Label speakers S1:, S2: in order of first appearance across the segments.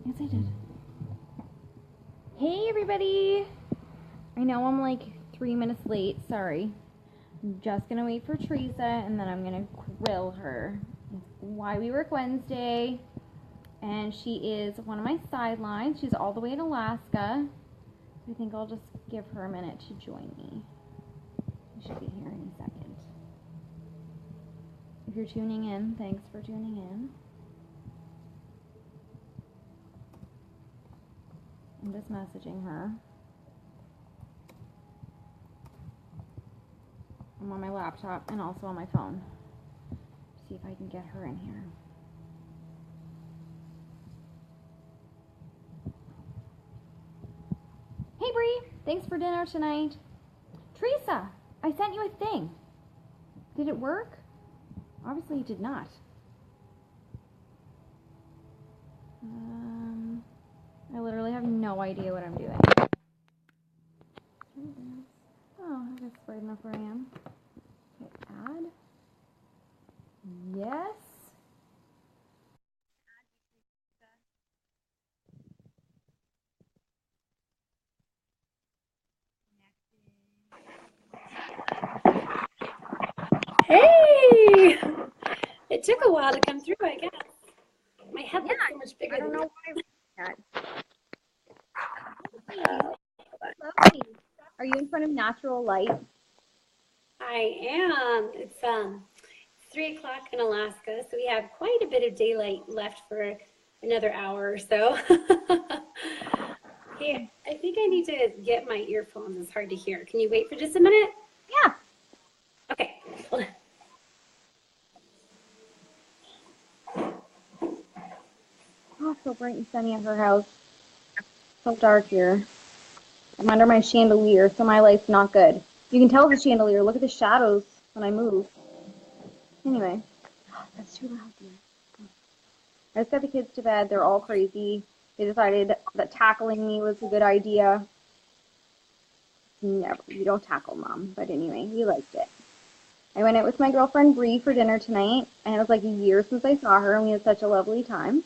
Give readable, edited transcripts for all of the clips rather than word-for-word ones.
S1: Yes, I did. Hey, everybody. I know I'm like 3 minutes late. Sorry. I'm just going to wait for Theresa, and then I'm going to grill her. It's Why We Work Wednesday. And she is one of my sidelines. She's all the way in Alaska. I think I'll just give her a minute to join me. She should be here in a second. If you're tuning in, thanks for tuning in. I'm just messaging her. I'm on my laptop and also on my phone. See if I can get her in here. Hey Bree, thanks for dinner tonight. Theresa, I sent you a thing. Did it work? Obviously it did not. I literally have no idea what I'm doing. Oh, I guess right enough where I am. Okay, add. Yes.
S2: Hey! It took a while to come through, I guess. My head looks so much bigger
S1: I don't
S2: than
S1: know why. Lovely. Are you in front of natural light?
S2: I am. It's 3 o'clock in Alaska, so we have quite a bit of daylight left for another hour or so. Hey, I think I need to get my earphones. It's hard to hear. Can you wait for just a minute?
S1: Yeah.
S2: Okay. Hold on.
S1: Oh, it's so bright and sunny at her house. So dark here. I'm under my chandelier, so my light's not good. You can tell it's a chandelier. Look at the shadows when I move. Anyway, that's too loud here. I just got the kids to bed. They're all crazy. They decided that tackling me was a good idea. Never. You don't tackle mom. But anyway, we liked it. I went out with my girlfriend Bree for dinner tonight, and it was like a year since I saw her, and we had such a lovely time.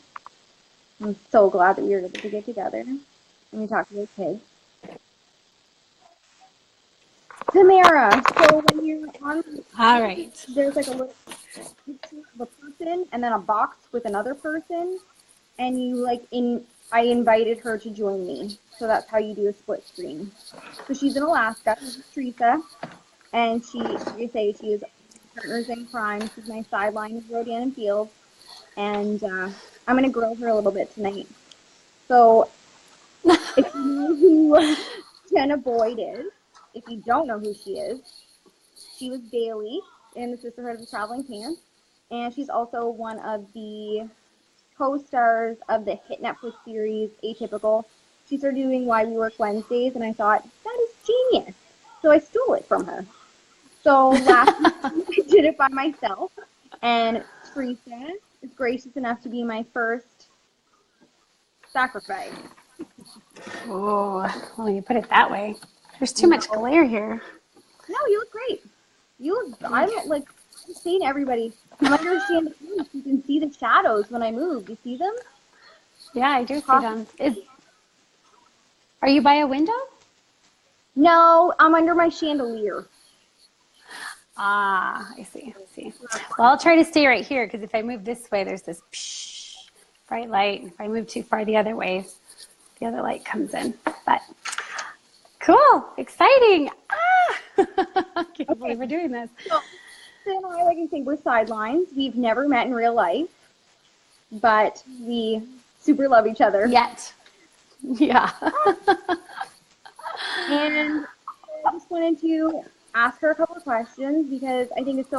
S1: I'm so glad that we were able to get together and we talked to the kids. Tamara, so when you're on,
S2: All right.
S1: there's like a little picture of a person and then a box with another person, and you I invited her to join me, so that's how you do a split screen. So she's in Alaska, this is Theresa, and she is partners in crime. She's my sideline of Rodan and Fields, and I'm gonna grill her a little bit tonight. So if you know who Jenna Boyd is, if you don't know who she was Bailey in the Sisterhood of the Traveling Pants, and she's also one of the co-stars of the hit Netflix series Atypical. She started doing Why We Work Wednesdays, and I thought, that is genius. So I stole it from her. So last week I did it by myself, and Theresa is gracious enough to be my first sacrifice.
S2: Oh, well, you put it that way. There's too much glare here.
S1: No, you look great. I'm saying to everybody, I'm understand the face. You can see the shadows when I move. You see them?
S2: Yeah, I do see them. Are you by a window?
S1: No, I'm under my chandelier.
S2: Ah, I see. Well, I'll try to stay right here because if I move this way, there's this bright light. If I move too far the other way, the other light comes in. But cool, exciting. I can't believe we're doing this.
S1: So, like I say, we're sidelines. We've never met in real life, but we super love each other.
S2: Yet. Yeah.
S1: And I just wanted to ask her a couple of questions because I think it's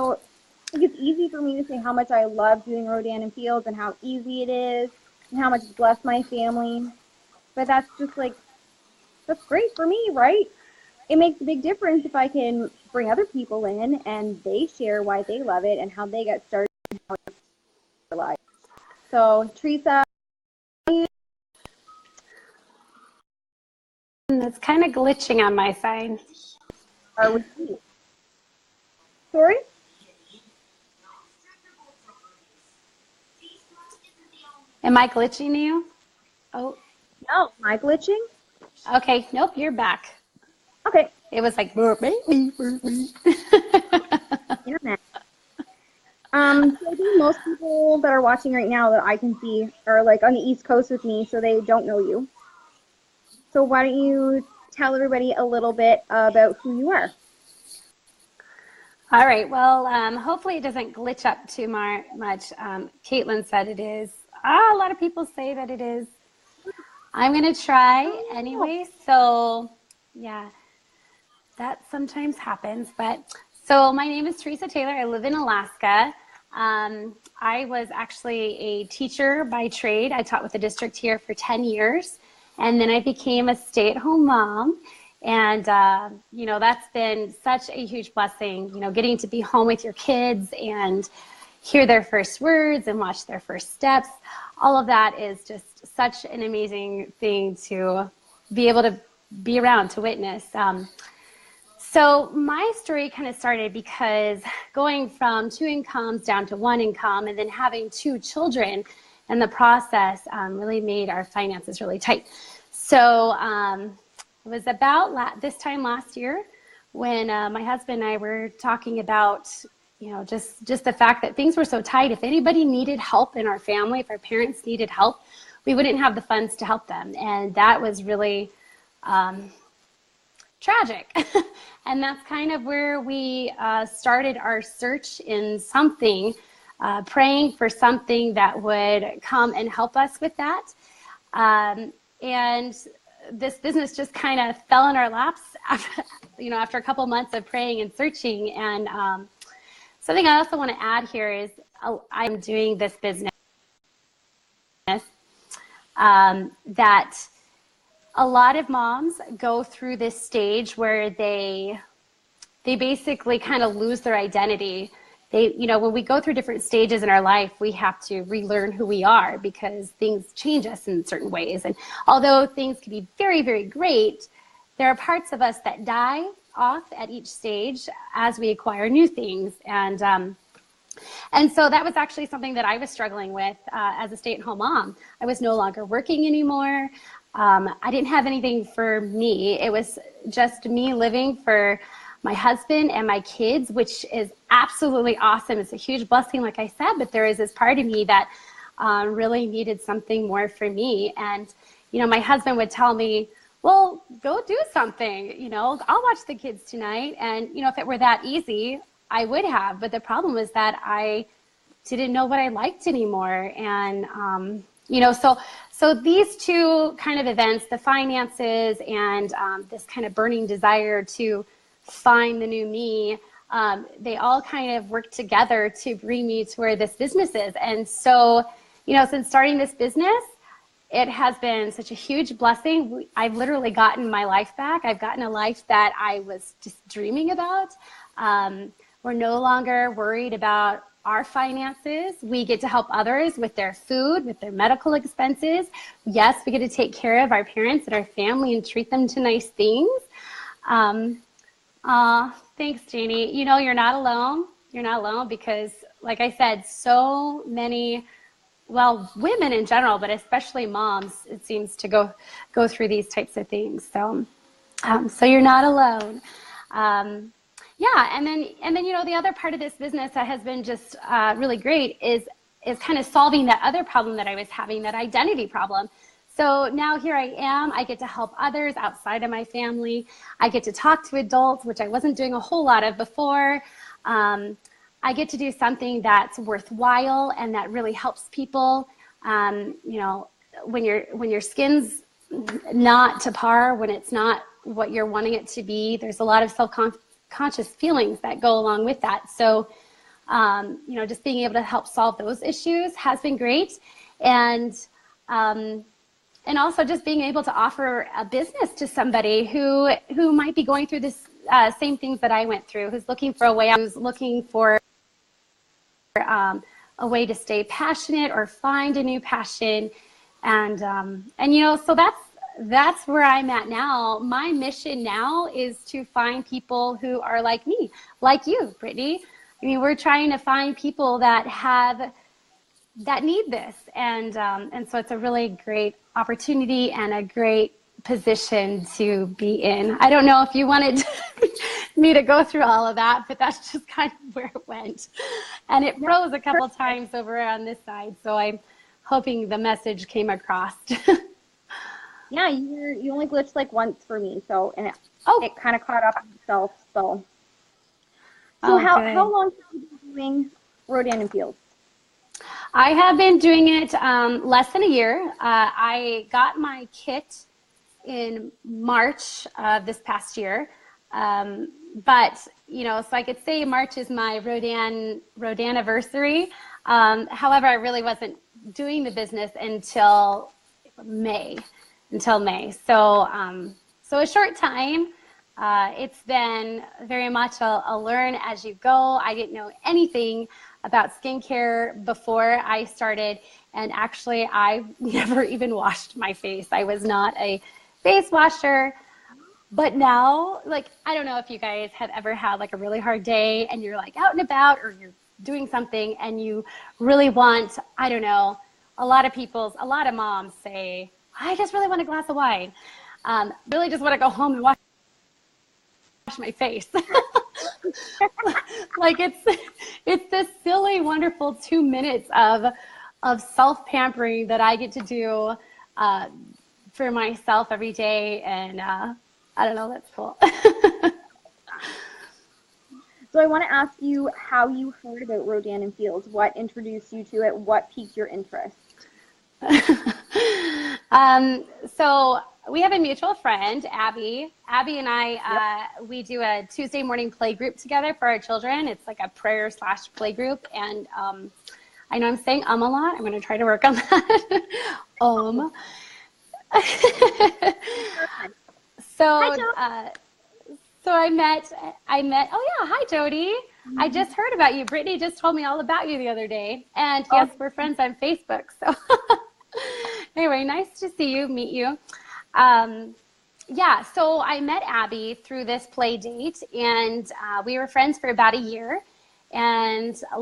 S1: easy for me to say how much I love doing Rodan and Fields and how easy it is and how much it's blessed my family. But that's great for me, right? It makes a big difference if I can bring other people in and they share why they love it and how they got started and how it's their life. So, Theresa.
S2: It's kind of glitching on my side.
S1: Are we? Sorry?
S2: Am I glitching you? Oh,
S1: No, am I glitching?
S2: okay. Nope, you're back.
S1: Okay,
S2: It was like,
S1: internet. So I think most people that are watching right now that I can see are like on the East Coast with me, so they don't know you. So why don't you tell everybody a little bit about who you are?
S2: All right. Well, hopefully it doesn't glitch up too much. Caitlin said it is. A lot of people say that it is. I'm going to try
S1: Oh,
S2: anyway. So, yeah, that sometimes happens. But so my name is Theresa Taylor. I live in Alaska. I was actually a teacher by trade. I taught with the district here for 10 years. And then I became a stay-at-home mom. And, that's been such a huge blessing, getting to be home with your kids and hear their first words and watch their first steps. All of that is just such an amazing thing to be able to be around, to witness. So my story kind of started because going from 2 incomes down to 1 income and then having 2 children in the process really made our finances really tight. So it was about this time last year when my husband and I were talking about, just the fact that things were so tight. If anybody needed help in our family, if our parents needed help, we wouldn't have the funds to help them. And that was really tragic. And that's kind of where we started our search in something, praying for something that would come and help us with that. And this business just kind of fell in our laps after a couple months of praying and searching. And something I also want to add here is I'm doing this business that a lot of moms go through this stage where they basically kind of lose their identity. When we go through different stages in our life, we have to relearn who we are because things change us in certain ways. And although things can be very, very great, there are parts of us that die off at each stage as we acquire new things. And so that was actually something that I was struggling with as a stay-at-home mom. I was no longer working anymore. I didn't have anything for me. It was just me living for my husband and my kids, which is absolutely awesome. It's a huge blessing, like I said, but there is this part of me that really needed something more for me. And, my husband would tell me, well, go do something, I'll watch the kids tonight. And, if it were that easy, I would have. But the problem was that I didn't know what I liked anymore. And, so these two kind of events, the finances and this kind of burning desire to find the new me, they all kind of work together to bring me to where this business is. And so, since starting this business, it has been such a huge blessing. I've literally gotten my life back. I've gotten a life that I was just dreaming about. We're no longer worried about our finances. We get to help others with their food, with their medical expenses. Yes, we get to take care of our parents and our family and treat them to nice things. Thanks, Janie. You're not alone. You're not alone because, like I said, so many, women in general, but especially moms, it seems to go through these types of things. So you're not alone. Yeah, and then the other part of this business that has been just really great is kind of solving that other problem that I was having, that identity problem. So now here I am. I get to help others outside of my family. I get to talk to adults, which I wasn't doing a whole lot of before. I get to do something that's worthwhile and that really helps people. When your skin's not to par, when it's not what you're wanting it to be, there's a lot of self-conscious feelings that go along with that. So, just being able to help solve those issues has been great. And also just being able to offer a business to somebody who might be going through this same things that I went through, who's looking for a way out, who's looking for a way to stay passionate or find a new passion. And so that's where I'm at now. My mission now is to find people who are like me, like you, Brittany. I mean, we're trying to find people that have that need this. And so it's a really great opportunity and a great position to be in. I don't know if you wanted me to go through all of that, but that's just kind of where it went. And it froze a couple times over on this side, so I'm hoping the message came across.
S1: Yeah, you only glitched like once for me, so it kind of caught up with itself. So how long have you been doing Rodan and Fields?
S2: I have been doing it less than a year. I got my kit in March of this past year. But, you know, so I could say March is my Rodan anniversary. However, I really wasn't doing the business until May. So a short time. It's been very much a learn as you go. I didn't know anything about skincare before I started. And actually, I never even washed my face. I was not a face washer. But now, like, I don't know if you guys have ever had like a really hard day and you're like out and about or you're doing something and you really want, I don't know, a lot of moms say, I just really want a glass of wine. Really just want to go home and wash my face. Like it's this silly, wonderful 2 minutes of self-pampering that I get to do for myself every day. And I don't know, that's cool.
S1: So I want to ask you how you heard about Rodan and Fields. What introduced you to it? What piqued your interest?
S2: So we have a mutual friend, Abby. Abby and I, we do a Tuesday morning play group together for our children. It's like a prayer/play group. And I know I'm saying a lot. I'm going to try to work on that. So I met, oh yeah, hi Jody. I just heard about you. Brittany just told me all about you the other day. And yes, we're friends on Facebook. So anyway, nice to see you, meet you. Yeah, so I met Abby through this play date and we were friends for about a year. And a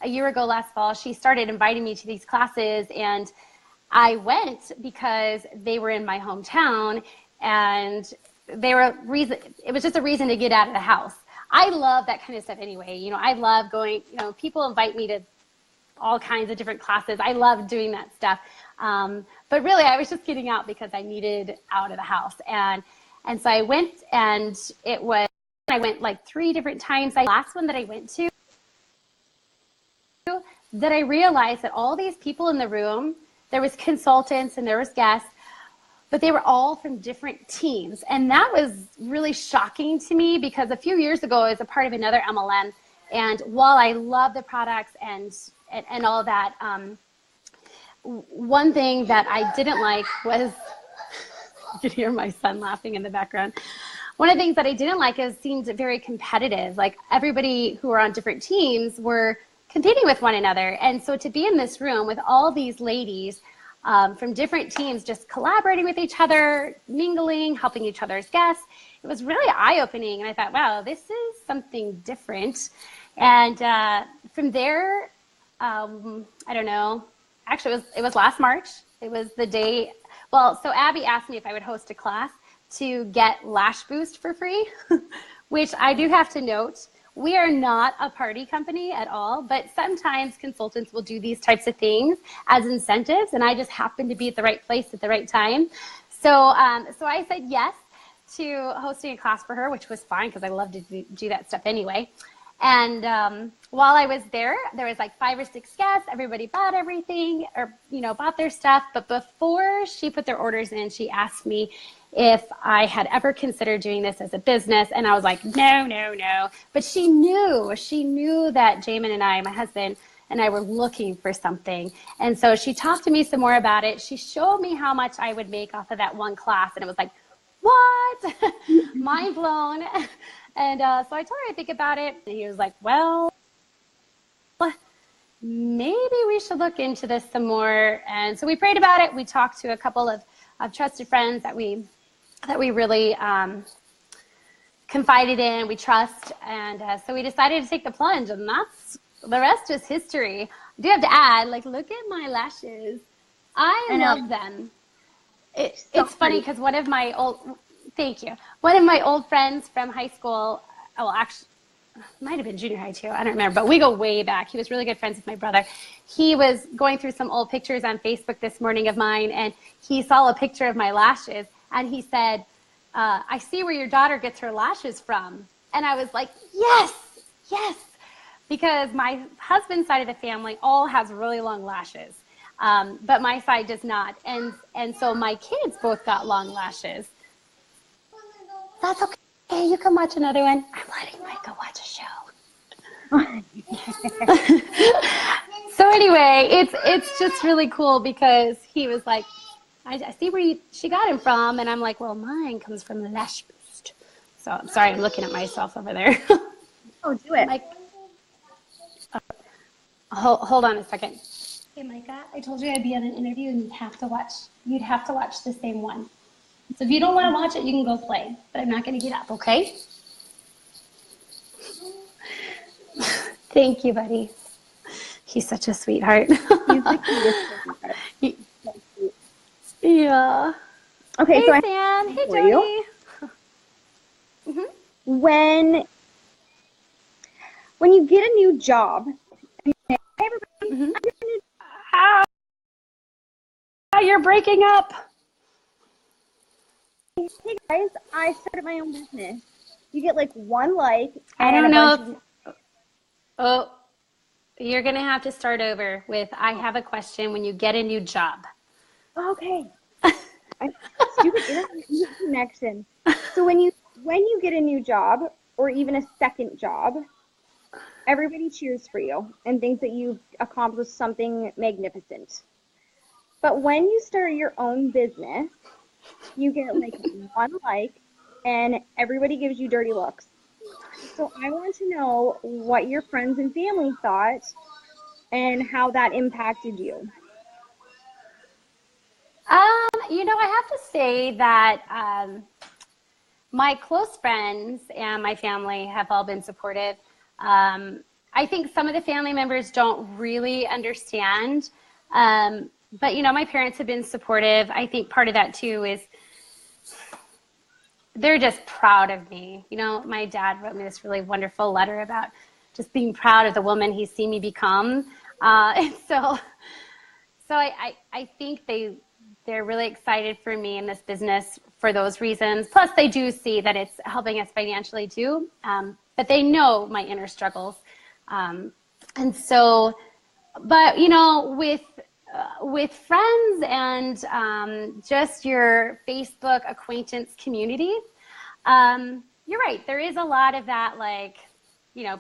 S2: year ago last fall, she started inviting me to these classes and I went because they were in my hometown and it was just a reason to get out of the house. I love that kind of stuff anyway. You know, I love going, you know, people invite me to all kinds of different classes. I love doing that stuff. But really I was just getting out because I needed out of the house. And so I went and I went like 3 different times. The last one that I went to, that I realized that all these people in the room, there was consultants and there was guests, but they were all from different teams. And that was really shocking to me because a few years ago I was a part of another MLM. And while I love the products and all that, one thing that I didn't like was, you could hear my son laughing in the background. One of the things that I didn't like is it seemed very competitive. Like everybody who were on different teams were competing with one another. And so to be in this room with all these ladies from different teams, just collaborating with each other, mingling, helping each other's guests, it was really eye-opening. And I thought, wow, this is something different. And from there, I don't know, actually it was last March. It was the day, well, so Abby asked me if I would host a class to get Lash Boost for free, which I do have to note, we are not a party company at all, but sometimes consultants will do these types of things as incentives, and I just happened to be at the right place at the right time. So I said yes to hosting a class for her, which was fine because I love to do that stuff anyway. And while I was there was like 5 or 6 guests. Everybody bought everything or, you know, bought their stuff. But before she put their orders in, she asked me if I had ever considered doing this as a business. And I was like, no. But she knew that Jamin and I, my husband, and I were looking for something. And so she talked to me some more about it. She showed me how much I would make off of that one class. And it was like, what? Mind blown. And so I told her I'd think about it. And he was like, well, maybe we should look into this some more. And so we prayed about it. We talked to a couple of trusted friends that we really confided in, we trust. And so we decided to take the plunge. And the rest is history. I do have to add, like, look at my lashes. I
S1: know.
S2: love them.
S1: So
S2: It's funny because thank you. One of my old friends from high school, well, actually, might have been junior high too. I don't remember, but we go way back. He was really good friends with my brother. He was going through some old pictures on Facebook this morning of mine, and he saw a picture of my lashes, and he said, I see where your daughter gets her lashes from. And I was like, yes, yes, because my husband's side of the family all has really long lashes. But my side does not. And so my kids both got long lashes. That's okay. You can watch another one. I'm letting Mike go watch a show. So anyway, it's just really cool because he was like, I see where she got him from. And I'm like, well, mine comes from the Lash Boost. So I'm sorry, I'm looking at myself over there.
S1: Oh, do it.
S2: Mike, hold on a second. Hey, Micah, I told you I'd be on an interview and you'd have to watch the same one. So if you don't want to watch it, you can go play, but I'm not going to get up, okay? Thank you, buddy. He's such a sweetheart.
S1: He's the cutest.
S2: Yeah.
S1: Okay,
S2: hey,
S1: so
S2: Sam. Hey, Jody.
S1: Mm-hmm. When you get a new job, hey, everybody,
S2: You're breaking up.
S1: hey guys, I started my own business. You get like one like.
S2: I don't know if. Oh, you're gonna have to start over with. I have a question. When you get a new job.
S1: Okay. Stupid internet connection. So when you get a new job or even a second job, everybody cheers for you and thinks that you've accomplished something magnificent. But when you start your own business, you get like one like and everybody gives you dirty looks. So I want to know what your friends and family thought and how that impacted you.
S2: I have to say that my close friends and my family have all been supportive. I think some of the family members don't really understand. But, my parents have been supportive. I think part of that, too, is they're just proud of me. My dad wrote me this really wonderful letter about just being proud of the woman he's seen me become. And so I think they're really excited for me in this business for those reasons. Plus, they do see that it's helping us financially, too. But they know my inner struggles. And so, but, with friends and just your Facebook acquaintance community, you're right. There is a lot of that, like,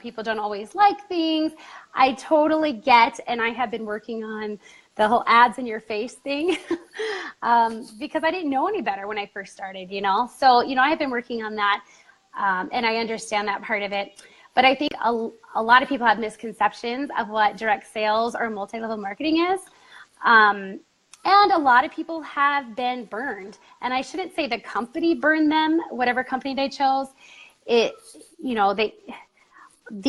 S2: people don't always like things. I totally get, and I have been working on the whole ads in your face thing because I didn't know any better when I first started, So, I have been working on that, and I understand that part of it. But I think a lot of people have misconceptions of what direct sales or multi-level marketing is. And a lot of people have been burned. And I shouldn't say the company burned them, whatever company they chose. They're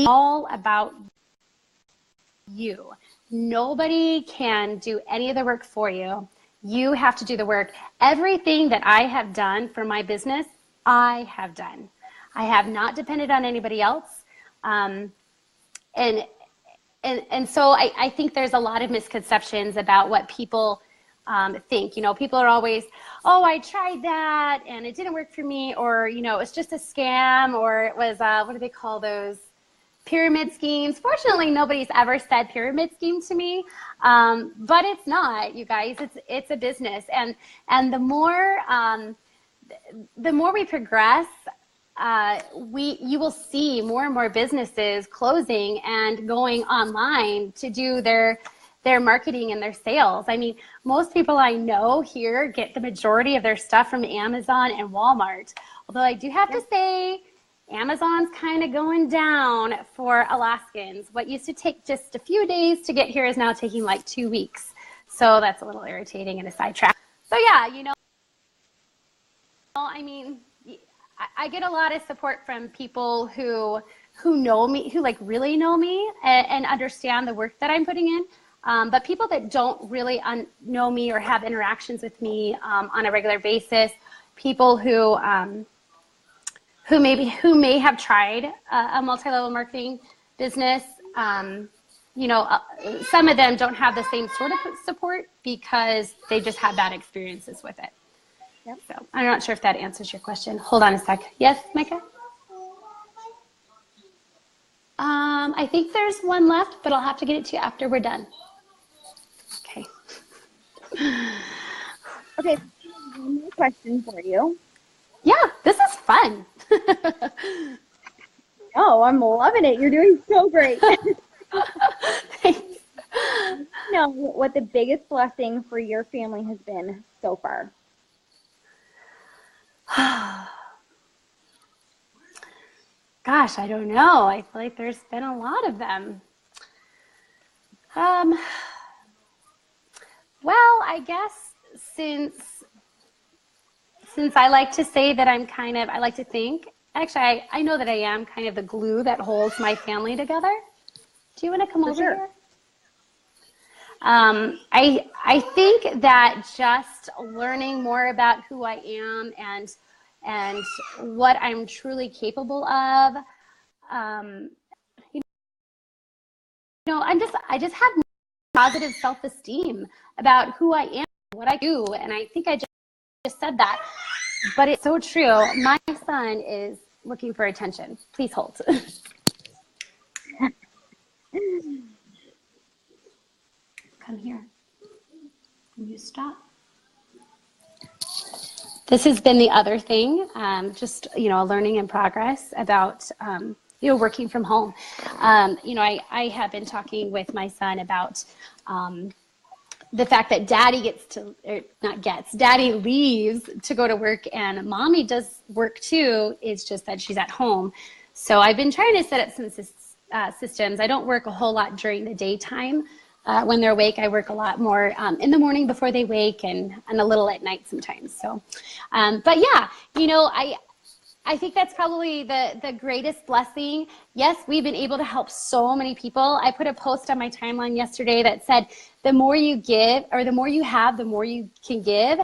S2: all about you. Nobody can do any of the work for you. You have to do the work. Everything that I have done for my business, I have done. I have not depended on anybody else. And so I think there's a lot of misconceptions about what people think. People are always, oh, I tried that and it didn't work for me, or, it's just a scam, or it was, what do they call those? Pyramid schemes. Fortunately, nobody's ever said pyramid scheme to me, but it's not, you guys. It's a business, and the more we progress, you will see more and more businesses closing and going online to do their marketing and their sales. I mean, most people I know here get the majority of their stuff from Amazon and Walmart. Although I do have to say, Amazon's kind of going down for Alaskans. What used to take just a few days to get here is now taking like 2 weeks. So that's a little irritating and a sidetrack. So yeah, I mean, I get a lot of support from people who who know me, who like really know me and understand the work that I'm putting in. But people that don't really know me or have interactions with me on a regular basis, people who may have tried a multi-level marketing business, some of them don't have the same sort of support because they just had bad experiences with it.
S1: Yep.
S2: So I'm not sure if that answers your question. Hold on a sec. Yes, Micah? I think there's one left, but I'll have to get it to you after we're done. Okay.
S1: Okay, one more question for you.
S2: Yeah, this is fun.
S1: Oh, I'm loving it. You're doing so great.
S2: Thanks.
S1: Know what the biggest blessing for your family has been so far?
S2: Gosh, I don't know. I feel like there's been a lot of them. Well, I guess since I like to say that I like to think, actually, I know that I am kind of the glue that holds my family together. Do you want to come over
S1: sure.
S2: here? I think that just learning more about who I am and what I'm truly capable of, I just have positive self-esteem about who I am, what I do, and I think I just said that, but it's so true. My son is looking for attention. Please hold. Come here. Can you stop? This has been the other thing, just, a learning in progress about, working from home. I have been talking with my son about the fact that daddy leaves to go to work and mommy does work too. It's just that she's at home. So I've been trying to set up some systems. I don't work a whole lot during the daytime. When they're awake, I work a lot more in the morning before they wake and a little at night sometimes. So, but yeah, I think that's probably the greatest blessing. Yes, we've been able to help so many people. I put a post on my timeline yesterday that said, the more you give or the more you have, the more you can give.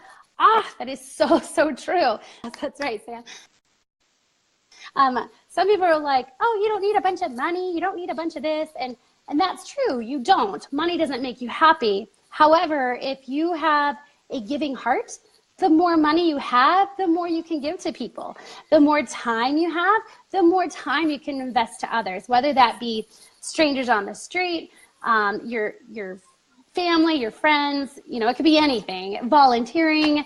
S2: That is so, so true. That's right, Sam. Some people are like, oh, you don't need a bunch of money. You don't need a bunch of this. And that's true. You don't. Money doesn't make you happy. However, if you have a giving heart, the more money you have, the more you can give to people. The more time you have, the more time you can invest to others, whether that be strangers on the street, your family, your friends, it could be anything, volunteering.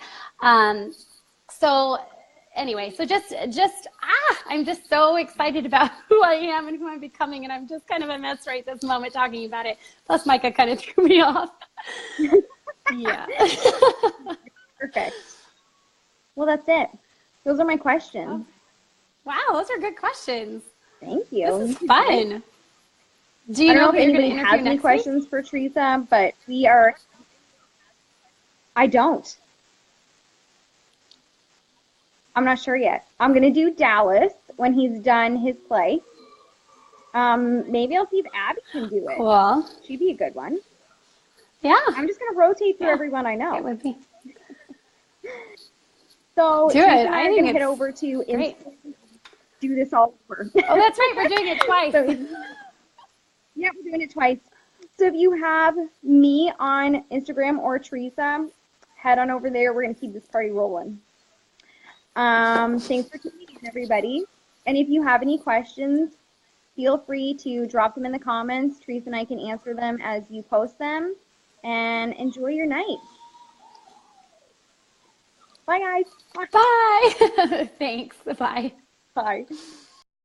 S2: So anyway, so I'm just so excited about who I am and who I'm becoming, and I'm just kind of a mess right this moment talking about it. Plus Micah kind of threw me off. Yeah.
S1: Perfect. Well, that's it. Those are my questions.
S2: Wow, those are good questions.
S1: Thank you.
S2: This is fun. Do you
S1: I don't know
S2: who
S1: if
S2: you're going
S1: anybody
S2: to
S1: has
S2: interview
S1: any
S2: next
S1: questions
S2: week?
S1: for Theresa, but I don't. I'm not sure yet. I'm going to do Dallas when he's done his play. Maybe I'll see if Abby can do it.
S2: Cool.
S1: She'd be a good one.
S2: Yeah.
S1: I'm just going to rotate through everyone I know.
S2: It would be.
S1: So
S2: Do
S1: Theresa
S2: it.
S1: and I are going to head over to do this all over.
S2: Oh, that's right. We're doing it twice.
S1: Yeah, we're doing it twice. So if you have me on Instagram or Theresa, head on over there. We're going to keep this party rolling. Thanks for tuning in, everybody. And if you have any questions, feel free to drop them in the comments. Theresa and I can answer them as you post them. And enjoy your night. Bye, guys.
S2: Bye. Thanks. Bye.
S1: Bye.